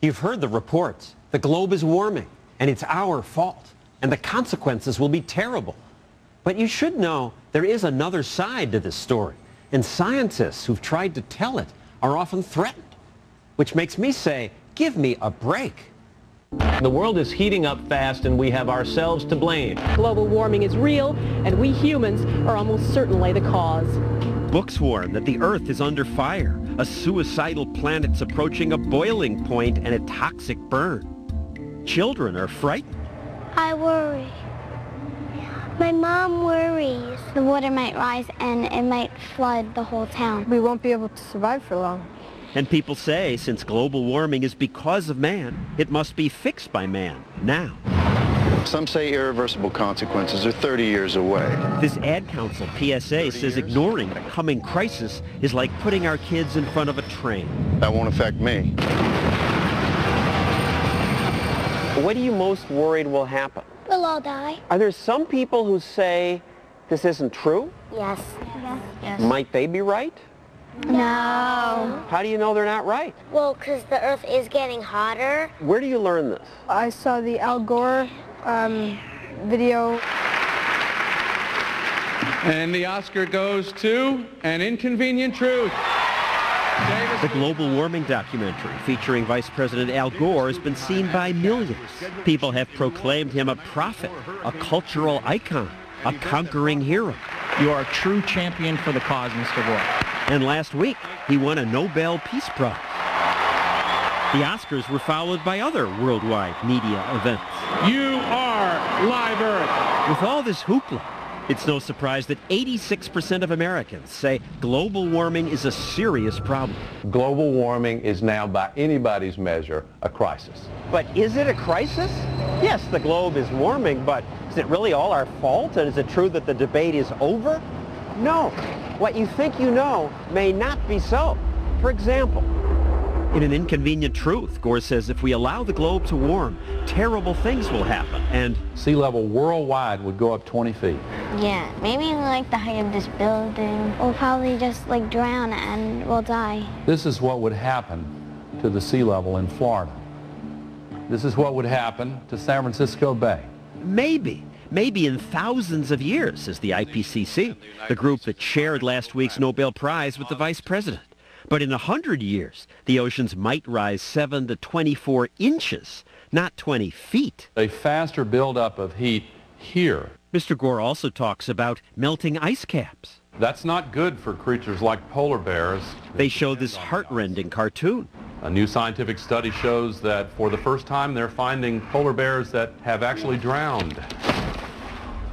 You've heard the reports. The globe is warming, and it's our fault, and the consequences will be terrible. But you should know there is another side to this story, and scientists who've tried to tell it are often threatened, which makes me say, give me a break. The world is heating up fast, and we have ourselves to blame. Global warming is real, and we humans are almost certainly the cause. Books warn that the Earth is under fire. A suicidal planet's approaching a boiling point and a toxic burn. Children are frightened. I worry. My mom worries. The water might rise and it might flood the whole town. We won't be able to survive for long. And people say since global warming is because of man, it must be fixed by man now. Some say irreversible consequences are 30 years away. This Ad Council PSA says ignoring the coming crisis is like putting our kids in front of a train. That won't affect me. What are you most worried will happen? We'll all die. Are there some people who say this isn't true? Yes. Yes. Might they be right? No. How do you know they're not right? Well, because the Earth is getting hotter. Where do you learn this? I saw the Al Gore video. And the Oscar goes to An Inconvenient Truth. The global warming documentary featuring Vice President Al Gore has been seen by millions. People have proclaimed him a prophet, a cultural icon, a conquering hero. You are a true champion for the cause, Mr. Gore. And last week, he won a Nobel Peace Prize. The Oscars were followed by other worldwide media events. You are Live Earth. With all this hoopla, it's no surprise that 86% of Americans say global warming is a serious problem. Global warming is now, by anybody's measure, a crisis. But is it a crisis? Yes, the globe is warming, but is it really all our fault? And is it true that the debate is over? No. What you think you know may not be so. For example, in An Inconvenient Truth, Gore says if we allow the globe to warm, terrible things will happen, and Sea level worldwide would go up 20 feet. Yeah, maybe like the height of this building. We'll probably just like drown and we'll die. This is what would happen to the sea level in Florida. This is what would happen to San Francisco Bay. maybe in thousands of years, says the IPCC, the group that shared last week's Nobel Prize with the Vice President. But in 100 years, the oceans might rise 7 to 24 inches, not 20 feet. A faster buildup of heat here. Mr. Gore also talks about melting ice caps. That's not good for creatures like polar bears. They show this heart-rending cartoon. A new scientific study shows that for the first time they're finding polar bears that have actually drowned.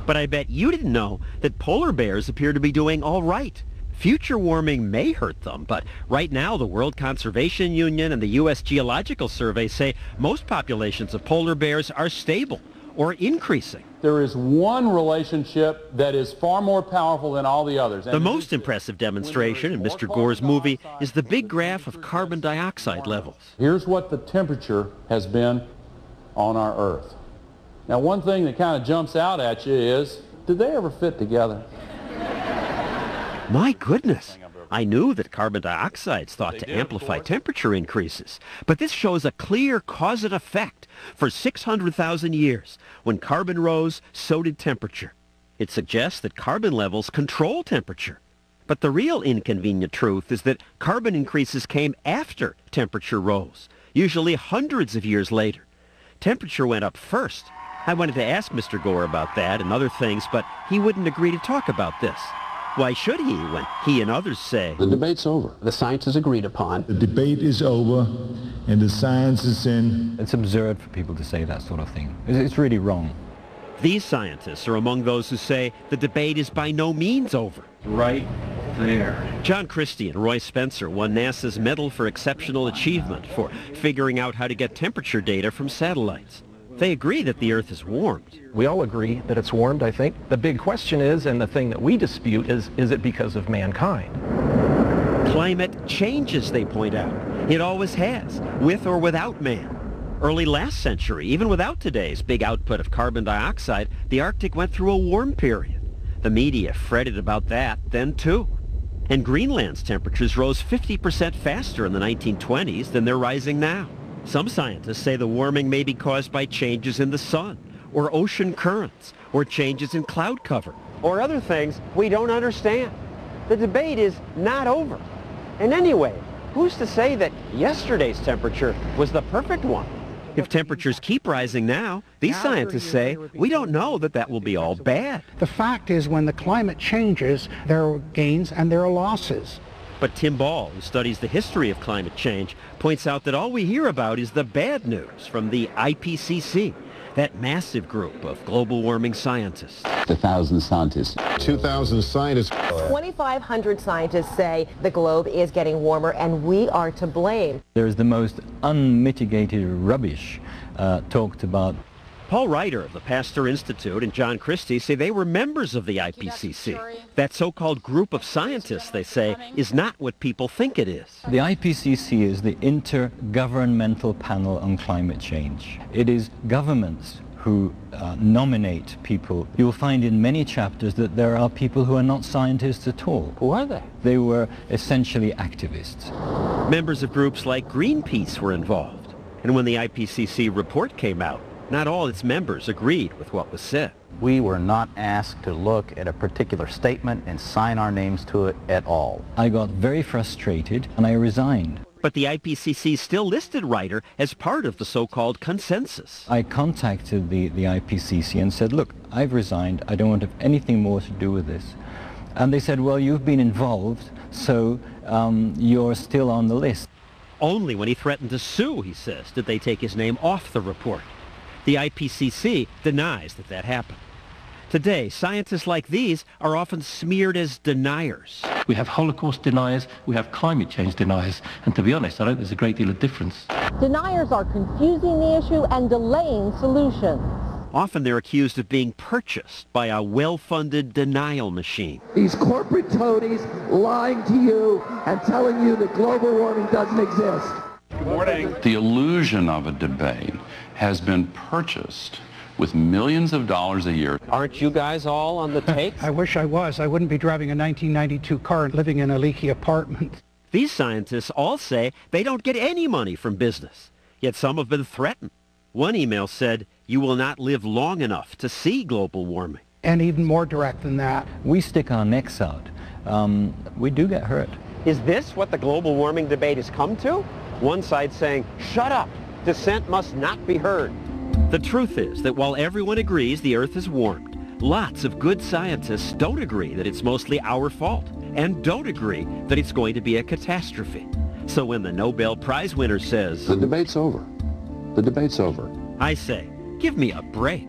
But I bet you didn't know that polar bears appear to be doing all right. Future warming may hurt them, but right now the World Conservation Union and the U.S. Geological Survey say most populations of polar bears are stable or increasing. There is one relationship that is far more powerful than all the others. The most impressive demonstration in Mr. Gore's movie is the big graph of carbon dioxide levels. Here's what the temperature has been on our Earth. Now, one thing that kind of jumps out at you is, did they ever fit together? My goodness, I knew that carbon dioxide's thought to amplify temperature increases, but this shows a clear cause and effect. For 600,000 years, when carbon rose, so did temperature. It suggests that carbon levels control temperature. But the real inconvenient truth is that carbon increases came after temperature rose, usually hundreds of years later. Temperature went up first. I wanted to ask Mr. Gore about that and other things, but he wouldn't agree to talk about this. Why should he when he and others say, the debate's over. The science is agreed upon. The debate is over and the science is in. It's absurd for people to say that sort of thing. It's really wrong. These scientists are among those who say the debate is by no means over. Right there. John Christie and Roy Spencer won NASA's Medal for Exceptional Achievement for figuring out how to get temperature data from satellites. They agree that the Earth is warmed. We all agree that it's warmed, I think. The big question is, and the thing that we dispute is it because of mankind? Climate changes, they point out. It always has, with or without man. Early last century, even without today's big output of carbon dioxide, the Arctic went through a warm period. The media fretted about that then, too. And Greenland's temperatures rose 50% faster in the 1920s than they're rising now. Some scientists say the warming may be caused by changes in the sun, or ocean currents, or changes in cloud cover. Or other things we don't understand. The debate is not over. And anyway, who's to say that yesterday's temperature was the perfect one? If temperatures keep rising now, these scientists say we don't know that will be all bad. The fact is, when the climate changes, there are gains and there are losses. But Tim Ball, who studies the history of climate change, points out that all we hear about is the bad news from the IPCC, that massive group of global warming scientists. 1,000 scientists. 2,000 scientists. 2,500 scientists say the globe is getting warmer and we are to blame. There's the most unmitigated rubbish talked about. Paul Ryder of the Pasteur Institute and John Christie say they were members of the IPCC. That so-called group of scientists, they say, is not what people think it is. The IPCC is the Intergovernmental Panel on Climate Change. It is governments who nominate people. You will find in many chapters that there are people who are not scientists at all. Who are they? They were essentially activists. Members of groups like Greenpeace were involved. And when the IPCC report came out, not all its members agreed with what was said. We were not asked to look at a particular statement and sign our names to it at all. I got very frustrated and I resigned. But the IPCC still listed Ryder as part of the so-called consensus. I contacted the IPCC and said, look, I've resigned. I don't want to have anything more to do with this. And they said, well, you've been involved, so you're still on the list. Only when he threatened to sue, he says, did they take his name off the report. The IPCC denies that happened. Today, scientists like these are often smeared as deniers. We have Holocaust deniers, we have climate change deniers, and to be honest, I don't think there's a great deal of difference. Deniers are confusing the issue and delaying solutions. Often they're accused of being purchased by a well-funded denial machine. These corporate toadies lying to you and telling you that global warming doesn't exist. Good morning. The illusion of a debate has been purchased with millions of dollars a year. Aren't you guys all on the take? I wish I was. I wouldn't be driving a 1992 car and living in a leaky apartment. These scientists all say they don't get any money from business, yet some have been threatened. One email said, "You will not live long enough to see global warming." And even more direct than that. We stick our necks out. We do get hurt. Is this what the global warming debate has come to? One side saying, shut up, dissent must not be heard. The truth is that while everyone agrees the Earth is warmed, lots of good scientists don't agree that it's mostly our fault and don't agree that it's going to be a catastrophe. So when the Nobel Prize winner says, The debate's over. The debate's over. I say, give me a break.